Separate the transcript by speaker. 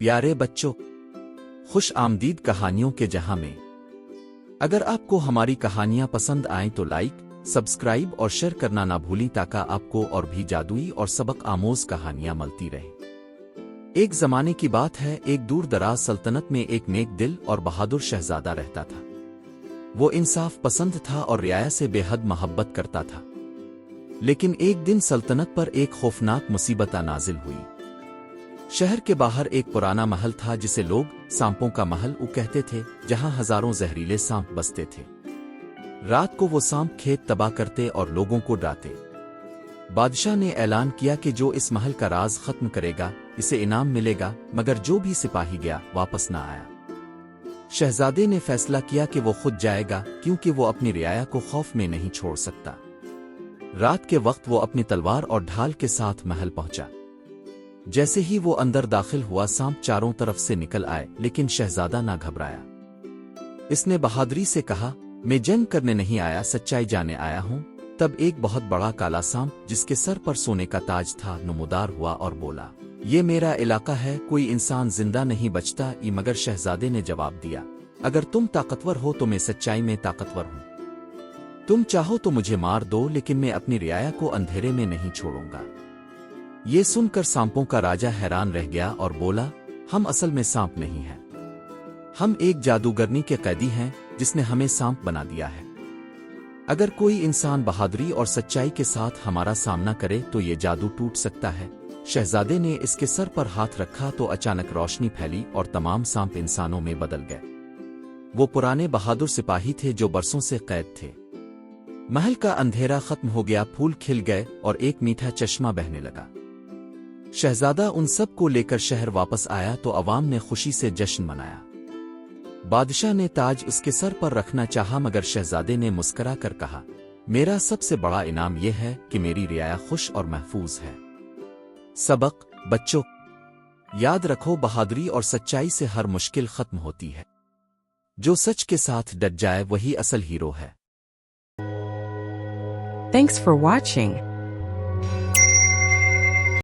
Speaker 1: پیارے بچوں، خوش آمدید کہانیوں کے جہاں میں۔ اگر آپ کو ہماری کہانیاں پسند آئیں تو لائک، سبسکرائب اور شیئر کرنا نہ بھولیں تاکہ آپ کو اور بھی جادوئی اور سبق آموز کہانیاں ملتی رہیں۔ ایک زمانے کی بات ہے، ایک دور دراز سلطنت میں ایک نیک دل اور بہادر شہزادہ رہتا تھا۔ وہ انصاف پسند تھا اور رعایا سے بے حد محبت کرتا تھا۔ لیکن ایک دن سلطنت پر ایک خوفناک مصیبت نازل ہوئی۔ شہر کے باہر ایک پرانا محل تھا جسے لوگ سانپوں کا محل کہتے تھے، جہاں ہزاروں زہریلے سانپ بستے تھے۔ رات کو وہ سانپ کھیت تباہ کرتے اور لوگوں کو ڈراتے۔ بادشاہ نے اعلان کیا کہ جو اس محل کا راز ختم کرے گا اسے انعام ملے گا، مگر جو بھی سپاہی گیا واپس نہ آیا۔ شہزادے نے فیصلہ کیا کہ وہ خود جائے گا، کیونکہ وہ اپنی رعایا کو خوف میں نہیں چھوڑ سکتا۔ رات کے وقت وہ اپنی تلوار اور ڈھال کے ساتھ محل پہنچا۔ جیسے ہی وہ اندر داخل ہوا، سانپ چاروں طرف سے نکل آئے، لیکن شہزادہ نہ گھبرایا۔ اس نے بہادری سے کہا، میں جنگ کرنے نہیں آیا، سچائی جانے آیا ہوں۔ تب ایک بہت بڑا کالا سانپ جس کے سر پر سونے کا تاج تھا نمودار ہوا اور بولا، یہ میرا علاقہ ہے، کوئی انسان زندہ نہیں بچتا۔ مگر شہزادے نے جواب دیا، اگر تم طاقتور ہو تو میں سچائی میں طاقتور ہوں۔ تم چاہو تو مجھے مار دو، لیکن میں اپنی رعایا کو اندھیرے میں نہیں چھوڑوں گا۔ یہ سن کر سانپوں کا راجا حیران رہ گیا اور بولا، ہم اصل میں سانپ نہیں ہیں، ہم ایک جادوگرنی کے قیدی ہیں جس نے ہمیں سانپ بنا دیا ہے۔ اگر کوئی انسان بہادری اور سچائی کے ساتھ ہمارا سامنا کرے تو یہ جادو ٹوٹ سکتا ہے۔ شہزادے نے اس کے سر پر ہاتھ رکھا تو اچانک روشنی پھیلی اور تمام سانپ انسانوں میں بدل گئے۔ وہ پرانے بہادر سپاہی تھے جو برسوں سے قید تھے۔ محل کا اندھیرا ختم ہو گیا، پھول کھل گئے اور ایک میٹھا چشمہ بہنے لگا۔ شہزادہ ان سب کو لے کر شہر واپس آیا تو عوام نے خوشی سے جشن منایا۔ بادشاہ نے تاج اس کے سر پر رکھنا چاہا، مگر شہزادے نے مسکرا کر کہا، میرا سب سے بڑا انعام یہ ہے کہ میری رعایا خوش اور محفوظ ہے۔ سبق: بچوں، یاد رکھو، بہادری اور سچائی سے ہر مشکل ختم ہوتی ہے۔ جو سچ کے ساتھ ڈٹ جائے وہی اصل ہیرو ہے۔
Speaker 2: Thanks for watching.